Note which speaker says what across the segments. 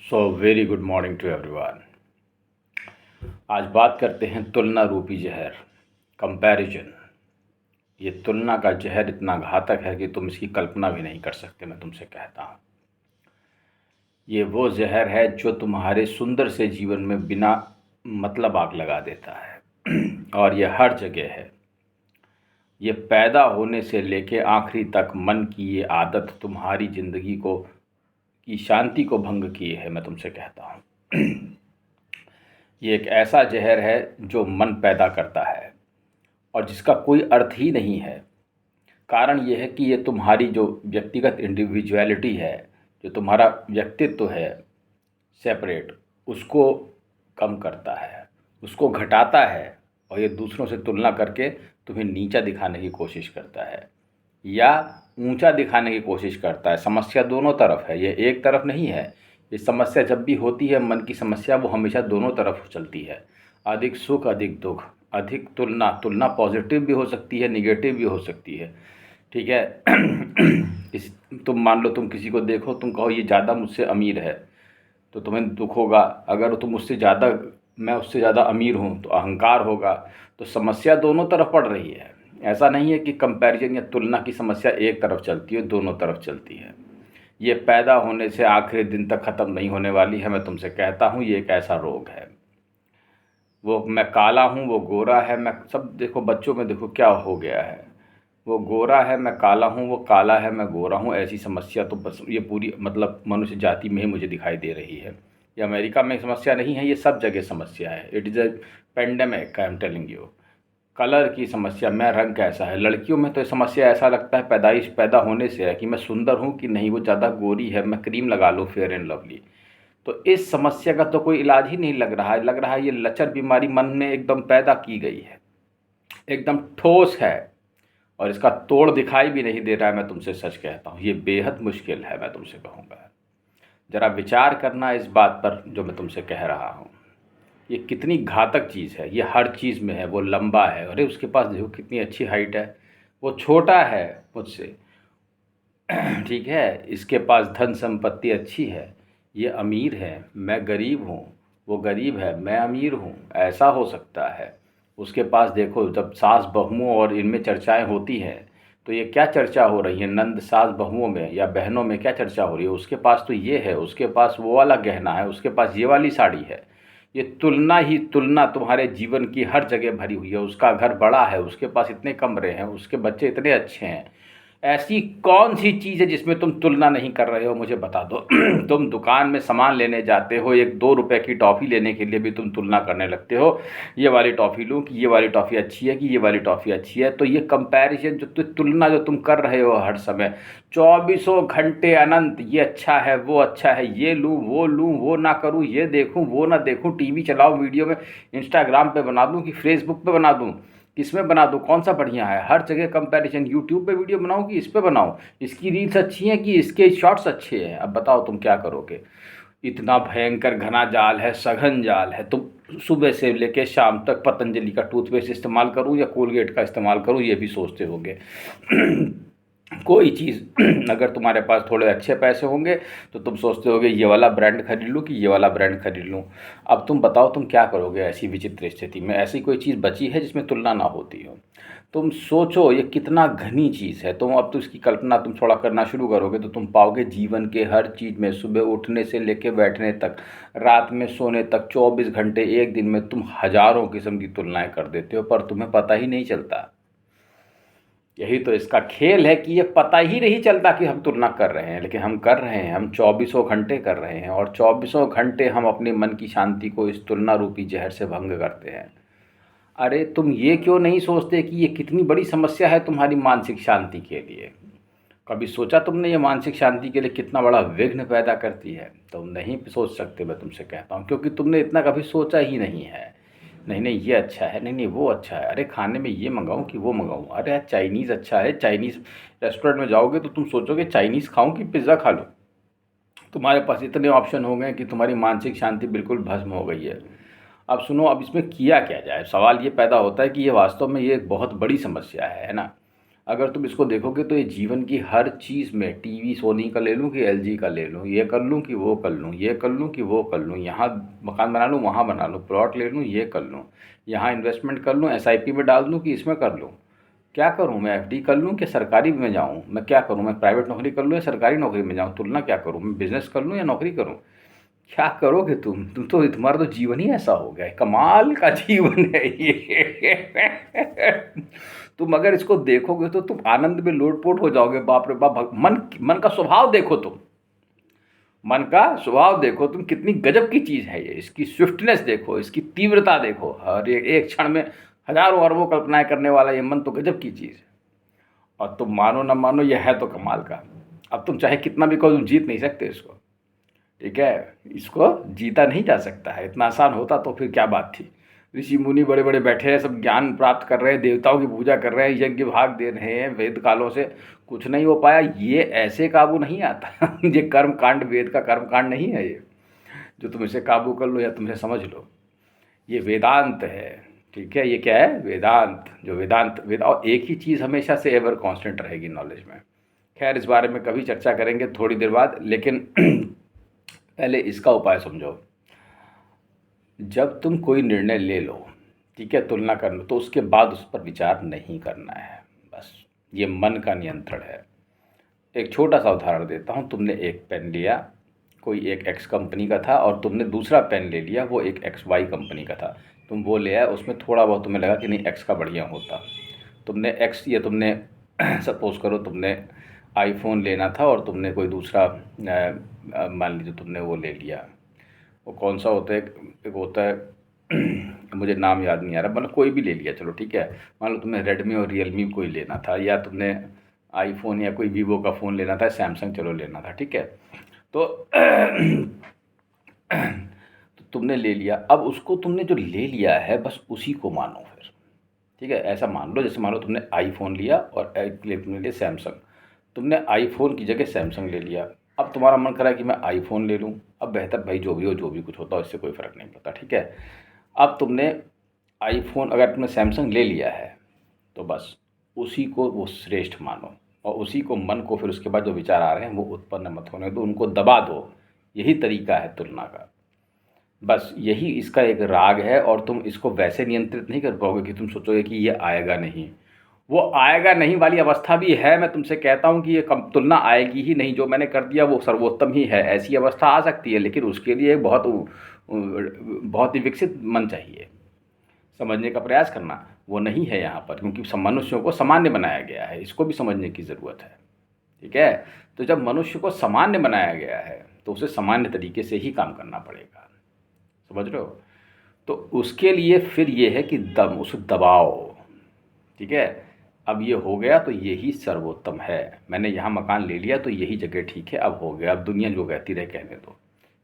Speaker 1: So very good morning to everyone. आज बात करते हैं तुलना रूपी जहर, कंपैरिजन। ये तुलना का जहर इतना घातक है कि तुम इसकी कल्पना भी नहीं कर सकते। मैं तुमसे कहता हूँ, ये वो जहर है जो तुम्हारे सुंदर से जीवन में बिना मतलब आग लगा देता है और ये हर जगह है। ये पैदा होने से लेके आखिरी तक मन की ये आदत तुम्हारी ज़िंदगी को की शांति को भंग किए है। मैं तुमसे कहता हूँ ये एक ऐसा जहर है जो मन पैदा करता है और जिसका कोई अर्थ ही नहीं है। कारण ये है कि ये तुम्हारी जो व्यक्तिगत इंडिविजुअलिटी है, जो तुम्हारा व्यक्तित्व है सेपरेट, उसको कम करता है, उसको घटाता है और ये दूसरों से तुलना करके तुम्हें नीचा दिखाने की कोशिश करता है या ऊंचा दिखाने की कोशिश करता है। समस्या दोनों तरफ है, ये एक तरफ नहीं है। ये समस्या जब भी होती है, मन की समस्या, वो हमेशा दोनों तरफ चलती है। अधिक सुख अधिक दुख, अधिक तुलना। तुलना पॉजिटिव भी हो सकती है, निगेटिव भी हो सकती है। ठीक है इस तुम मान लो, तुम किसी को देखो, तुम कहो ये ज़्यादा मुझसे अमीर है, तो तुम्हें दुख होगा। अगर तुम उससे ज़्यादा, मैं उससे ज़्यादा अमीर हूँ, तो अहंकार होगा। तो समस्या दोनों तरफ पड़ रही है। ऐसा नहीं है कि कंपैरिजन या तुलना की समस्या एक तरफ चलती है, दोनों तरफ चलती है। ये पैदा होने से आखिरी दिन तक ख़त्म नहीं होने वाली है। मैं तुमसे कहता हूँ ये एक ऐसा रोग है। वो मैं काला हूँ, वो गोरा है, मैं सब देखो, बच्चों में देखो क्या हो गया है। वो गोरा है, मैं काला हूँ, वो काला है, मैं गोरा हूँ। ऐसी समस्या तो बस ये पूरी मतलब मनुष्य जाति में ही मुझे दिखाई दे रही है। ये अमेरिका में समस्या नहीं है, ये सब जगह समस्या है। It is a pandemic, I am telling you. Colour की समस्या, मैं रंग कैसा है। लड़कियों में तो ये समस्या ऐसा लगता है पैदा होने से है कि मैं सुंदर हूँ कि नहीं, वो ज़्यादा गोरी है, मैं क्रीम लगा लूँ फेयर एंड लवली। तो इस समस्या का तो कोई इलाज ही नहीं लग रहा है। लग रहा है ये लचर बीमारी मन में एकदम पैदा की गई है, एकदम ठोस है और इसका तोड़ दिखाई भी नहीं दे रहा है। मैं तुमसे सच कहता हूँ, ये बेहद मुश्किल है। मैं तुमसे कहूँगा, ज़रा विचार करना इस बात पर जो मैं तुमसे कह रहा हूँ। ये कितनी घातक चीज़ है। ये हर चीज़ में है। वो लंबा है, अरे उसके पास देखो कितनी अच्छी हाइट है। वो छोटा है मुझसे, ठीक है। इसके पास धन संपत्ति अच्छी है, ये अमीर है, मैं गरीब हूँ। वो गरीब है, मैं अमीर हूँ। ऐसा हो सकता है। उसके पास देखो, जब सास बहुओं और इनमें चर्चाएं होती हैं, तो ये क्या चर्चा हो रही है, नंद सास बहुओं में या बहनों में क्या चर्चा हो रही है। उसके पास तो ये है, उसके पास वो वाला गहना है, उसके पास ये वाली साड़ी है। ये तुलना ही तुलना तुम्हारे जीवन की हर जगह भरी हुई है। उसका घर बड़ा है, उसके पास इतने कमरे हैं, उसके बच्चे इतने अच्छे हैं। ऐसी कौन सी चीज़ है जिसमें तुम तुलना नहीं कर रहे हो, मुझे बता दो। तुम दुकान में सामान लेने जाते हो, 1-2 रुपए की टॉफ़ी लेने के लिए भी तुम तुलना करने लगते हो। ये वाली टॉफ़ी लूँ कि ये वाली टॉफ़ी अच्छी है, कि ये वाली टॉफ़ी अच्छी है। तो ये कंपैरिजन जो तुलना जो तुम कर रहे हो हर समय, चौबीसों घंटे अनंत, ये अच्छा है, वो अच्छा है, ये लूँ, वो ना करूँ, ये देखूँ, वो ना देखूँ, टीवी चलाऊँ, वीडियो में इंस्टाग्राम पे बना दूँ कि फेसबुक पे बना दूँ, किसमें बना दूँ, कौन सा बढ़िया है। हर जगह कंपैरिजन। यूट्यूब पे वीडियो बनाऊँ कि इस पे बनाऊँ, इसकी रील्स अच्छी हैं कि इसके शॉर्ट्स अच्छे हैं। अब बताओ तुम क्या करोगे। इतना भयंकर घना जाल है, सघन जाल है। तुम सुबह से लेकर शाम तक पतंजलि का टूथपेस्ट इस्तेमाल करूँ या कोलगेट का इस्तेमाल करूँ, ये भी सोचते होंगे। कोई चीज़ अगर तुम्हारे पास थोड़े अच्छे पैसे होंगे तो तुम सोचते होगे ये वाला ब्रांड खरीद लूँ कि ये वाला ब्रांड खरीद लूँ। अब तुम बताओ तुम क्या करोगे ऐसी विचित्र स्थिति में। ऐसी कोई चीज़ बची है जिसमें तुलना ना होती हो। तुम सोचो ये कितना घनी चीज़ है। तुम अब तो इसकी कल्पना तुम थोड़ा करना शुरू करोगे तो तुम पाओगे जीवन के हर चीज़ में, सुबह उठने से लेकर बैठने तक, रात में सोने तक, 24 घंटे एक दिन में तुम हज़ारों किस्म की तुलनाएं कर देते हो, पर तुम्हें पता ही नहीं चलता। यही तो इसका खेल है कि ये पता ही नहीं चलता कि हम तुलना कर रहे हैं, लेकिन हम कर रहे हैं। हम चौबीसों घंटे कर रहे हैं और चौबीसों घंटे हम अपने मन की शांति को इस तुलना रूपी जहर से भंग करते हैं। अरे तुम ये क्यों नहीं सोचते कि ये कितनी बड़ी समस्या है तुम्हारी मानसिक शांति के लिए। कभी सोचा तुमने ये मानसिक शांति के लिए कितना बड़ा विघ्न पैदा करती है। तुम नहीं सोच सकते, मैं तुमसे कहता हूँ, क्योंकि तुमने इतना कभी सोचा ही नहीं है। नहीं नहीं ये अच्छा है, नहीं नहीं वो अच्छा है, अरे खाने में ये मंगाऊं कि वो मंगाऊं, अरे यार चाइनीज़ अच्छा है, चाइनीज़ रेस्टोरेंट में जाओगे तो तुम सोचोगे चाइनीज़ खाऊं कि पिज़्ज़ा खा लूं। तुम्हारे पास इतने ऑप्शन हो गए कि तुम्हारी मानसिक शांति बिल्कुल भस्म हो गई है। अब सुनो, अब इसमें किया क्या जाए। सवाल ये पैदा होता है कि ये वास्तव में ये एक बहुत बड़ी समस्या है ना। अगर तुम इसको देखोगे तो ये जीवन की हर चीज़ में, टीवी सोनी का ले लूँ कि एलजी का ले लूँ, ये कर लूँ कि वो कर लूँ, ये कर लूँ कि वो कर लूँ, यहाँ मकान बना लूँ, वहाँ बना लूँ, प्लॉट ले लूँ, ये कर लूँ, यहाँ इन्वेस्टमेंट कर लूँ, एसआईपी में डाल दूँ कि इसमें कर लूँ, क्या करूँ मैं, एफडी कर लूँ कि सरकारी में जाऊँ, मैं क्या करूँ, मैं प्राइवेट नौकरी कर लूँ या सरकारी नौकरी में जाऊँ, तुलना क्या करूँ, मैं बिज़नेस कर लूँ या नौकरी करूँ, क्या करोगे तुम तो, तुम्हारा तो जीवन ही ऐसा हो गया है, कमाल का जीवन है ये। तुम अगर इसको देखोगे तो तुम आनंद में लोटपोट हो जाओगे, बाप रे बाप। मन का स्वभाव देखो तुम, मन का स्वभाव देखो तुम, कितनी गजब की चीज़ है ये, इसकी स्विफ्टनेस देखो, इसकी तीव्रता देखो, हर एक क्षण में हजारों अरबों कल्पनाएं करने वाला ये मन तो गजब की चीज़ है। और तुम मानो ना मानो, ये है तो कमाल का। अब तुम चाहे कितना भी कहो, तुम जीत नहीं सकते इसको, ठीक है, इसको जीता नहीं जा सकता है। इतना आसान होता तो फिर क्या बात थी। ऋषि मुनि बड़े बड़े बैठे हैं, सब ज्ञान प्राप्त कर रहे हैं, देवताओं की पूजा कर रहे हैं, यज्ञ भाग दे रहे हैं, वेद कालों से कुछ नहीं हो पाया। ये ऐसे काबू नहीं आता। ये कर्म कांड, वेद का कर्म कांड नहीं है ये, जो तुम इसे काबू कर लो या तुम इसे समझ लो। ये वेदांत है, ठीक है। ये क्या है? वेदांत। जो वेद, और एक ही चीज़ हमेशा से एवर कांस्टेंट रहेगी नॉलेज में। खैर, इस बारे में कभी चर्चा करेंगे थोड़ी देर बाद, लेकिन पहले इसका उपाय समझो। जब तुम कोई निर्णय ले लो, ठीक है, तुलना कर लो, तो उसके बाद उस पर विचार नहीं करना है। बस ये मन का नियंत्रण है। एक छोटा सा उदाहरण देता हूँ। तुमने एक पेन लिया, कोई एक एक्स कंपनी का था, और तुमने दूसरा पेन ले लिया, वो एक एक्स वाई कंपनी का था। तुम वो ले आए, उसमें थोड़ा बहुत तुम्हें लगा कि नहीं एक्स का बढ़िया होता। तुमने एक्स, या तुमने सपोज़ करो तुमने आईफोन लेना था और तुमने कोई दूसरा मान लीजिए तुमने वो ले लिया, वो कौन सा होता है, एक होता है मुझे नाम याद नहीं आ रहा, मतलब कोई भी ले लिया, चलो ठीक है। मान लो तुम्हें रेडमी और रियलमी कोई लेना था, या तुमने आईफोन या कोई वीवो का फ़ोन लेना था, सैमसंग चलो लेना था, ठीक है। तो तो तुमने ले लिया। अब उसको तुमने जो ले लिया है बस उसी को मानो फिर, ठीक है। ऐसा मान लो, जैसे मान लो तुमने आईफोन लिया और तुमने लिया सैमसंग। तुमने आईफोन की जगह सैमसंग ले लिया। अब तुम्हारा मन करा कि मैं आईफोन ले लूँ। अब बेहतर भाई जो भी हो, जो भी कुछ होता हो, इससे कोई फ़र्क नहीं पड़ता, ठीक है। अब तुमने आईफोन, अगर तुमने सैमसंग ले लिया है तो बस उसी को वो श्रेष्ठ मानो, और उसी को, मन को फिर उसके बाद जो विचार आ रहे हैं वो उत्पन्न मत होने दो, उनको दबा दो। यही तरीका है तुलना का। बस यही इसका एक राग है, और तुम इसको वैसे नियंत्रित नहीं कर पाओगे कि तुम सोचोगे कि ये आएगा नहीं। वो आएगा नहीं वाली अवस्था भी है। मैं तुमसे कहता हूँ कि ये कम तुलना आएगी ही नहीं, जो मैंने कर दिया वो सर्वोत्तम ही है, ऐसी अवस्था आ सकती है, लेकिन उसके लिए बहुत ही विकसित मन चाहिए। समझने का प्रयास करना वो नहीं है यहाँ पर, क्योंकि मनुष्यों को सामान्य बनाया गया है, इसको भी समझने की ज़रूरत है, ठीक है। तो जब मनुष्य को सामान्य बनाया गया है तो उसे सामान्य तरीके से ही काम करना पड़ेगा, समझ रहे हो। तो उसके लिए फिर ये है कि उसे दबाओ, ठीक है। अब ये हो गया तो यही सर्वोत्तम है। मैंने यहाँ मकान ले लिया तो यही जगह ठीक है, अब हो गया। अब दुनिया जो कहती रहे कहने दो,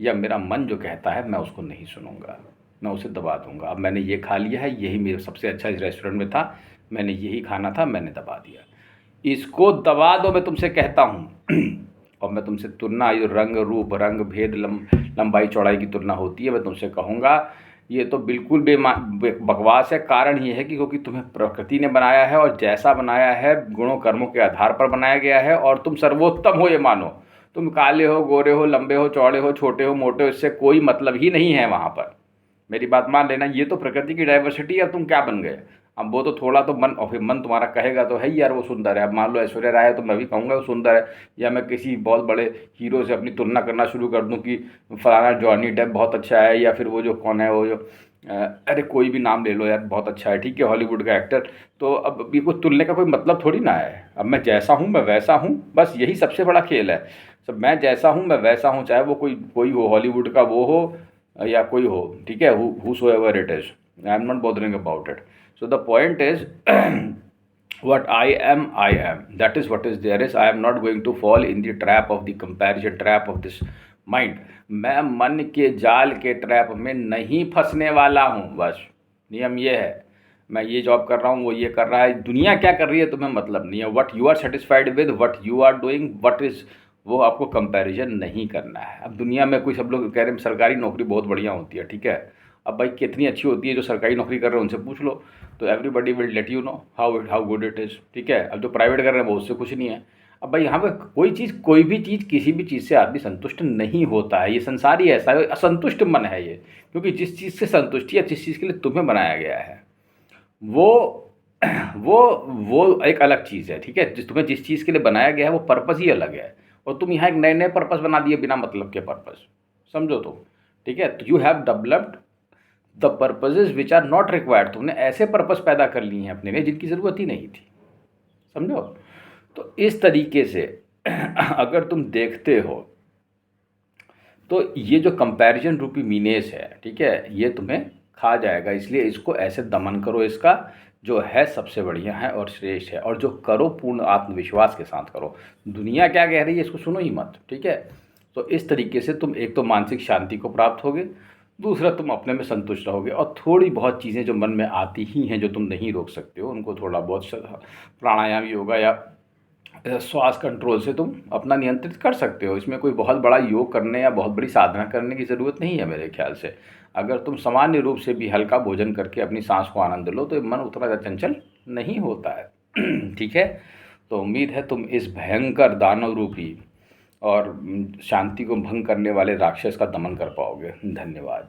Speaker 1: या मेरा मन जो कहता है मैं उसको नहीं सुनूंगा, मैं उसे दबा दूंगा। अब मैंने ये खा लिया है, यही मेरे सबसे अच्छा इस रेस्टोरेंट में था, मैंने यही खाना था, मैंने दबा दिया। इसको दबा दो, मैं तुमसे कहता हूँ। और मैं तुमसे तुलना, ये रंग रूप, रंग भेद, लंबाई चौड़ाई की तुलना होती है, मैं तुमसे कहूँगा ये तो बिल्कुल बकवास है। कारण ये है कि क्योंकि तुम्हें प्रकृति ने बनाया है, और जैसा बनाया है गुणों कर्मों के आधार पर बनाया गया है, और तुम सर्वोत्तम हो ये मानो। तुम काले हो, गोरे हो, लंबे हो, चौड़े हो, छोटे हो, मोटे हो, इससे कोई मतलब ही नहीं है वहाँ पर। मेरी बात मान लेना, ये तो प्रकृति की डाइवर्सिटी है। अब तुम क्या बन गए? अब वो तो थोड़ा तो मन, और फिर मन तुम्हारा कहेगा तो है ही यार वो सुंदर है। अब मान लो ऐश्वर्या राय है तो मैं भी कहूँगा वो सुंदर है, या मैं किसी बहुत बड़े हीरो से अपनी तुलना करना शुरू कर दूँ कि फलाना जॉनी डेप बहुत अच्छा है, या फिर वो जो कौन है वो जो अरे कोई भी नाम ले लो यार, बहुत अच्छा है, ठीक है, हॉलीवुड का एक्टर। तो अब ये कोई तुलने का कोई मतलब थोड़ी ना है। अब मैं जैसा हूँ मैं वैसा हूँ, बस यही सबसे बड़ा खेल है। सब मैं जैसा हूँ मैं वैसा हूँ, चाहे वो कोई हो, हॉलीवुड का वो हो या कोई हो, ठीक है, whosoever it is, I am not bothering about it. So the point is what I am, that is what is there is. I am not going to fall in the trap of the comparison trap of this mind. मैं मन के जाल के trap में नहीं फंसने वाला हूँ। बस नियम ये है, मैं ये जॉब कर रहा हूँ, वो ये कर रहा है, दुनिया क्या कर रही है तुम्हें मतलब नहीं है। What you are satisfied with, what you are doing, what is, वो आपको कंपैरिजन नहीं करना है। अब दुनिया में कोई, सब लोग कह रहे हैं सरकारी नौकरी बहुत बढ़िया होती है, ठीक है, अब भाई कितनी अच्छी होती है, जो सरकारी नौकरी कर रहे हैं उनसे पूछ लो, तो everybody will let you know how good it is, ठीक है। अब जो प्राइवेट कर रहे हैं वो उससे कुछ नहीं है। अब भाई यहाँ पे कोई भी चीज़ किसी भी चीज़ से आदमी संतुष्ट नहीं होता है, ये संसार ही ऐसा है, असंतुष्ट मन है ये। क्योंकि जिस चीज़ से संतुष्टि या जिस चीज़ के लिए तुम्हें बनाया गया है वो वो एक अलग चीज़ है, ठीक है। जिस चीज़ के लिए बनाया गया है वो पर्पज़ ही अलग है, और तुम यहाँ एक नए नए पर्पज़ बना दिए बिना मतलब के पर्पज़, समझो तुम, ठीक है। तो you have developed the purposes which are not required, तुमने ऐसे पर्पज़ पैदा कर लिए हैं अपने लिए जिनकी ज़रूरत ही नहीं थी, समझो। तो इस तरीके से अगर तुम देखते हो तो ये जो कंपैरिजन रूपी मीनेस है, ठीक है, ये तुम्हें खा जाएगा। इसलिए इसको ऐसे दमन करो, इसका जो है सबसे बढ़िया है और श्रेष्ठ है, और जो करो पूर्ण आत्मविश्वास के साथ करो। दुनिया क्या कह रही है इसको सुनो ही मत, ठीक है। तो इस तरीके से तुम एक तो मानसिक शांति को प्राप्त होगे, दूसरा तुम अपने में संतुष्ट रहोगे, और थोड़ी बहुत चीज़ें जो मन में आती ही हैं जो तुम नहीं रोक सकते हो उनको थोड़ा बहुत प्राणायाम, योगा या श्वास कंट्रोल से तुम अपना नियंत्रित कर सकते हो। इसमें कोई बहुत बड़ा योग करने या बहुत बड़ी साधना करने की ज़रूरत नहीं है मेरे ख्याल से। अगर तुम सामान्य रूप से भी हल्का भोजन करके अपनी सांस को आनंद लो तो मन उतना ज़्यादा चंचल नहीं होता है। ठीक है, तो उम्मीद है तुम इस भयंकर दानव रूपी और शांति को भंग करने वाले राक्षस का दमन कर पाओगे। धन्यवाद।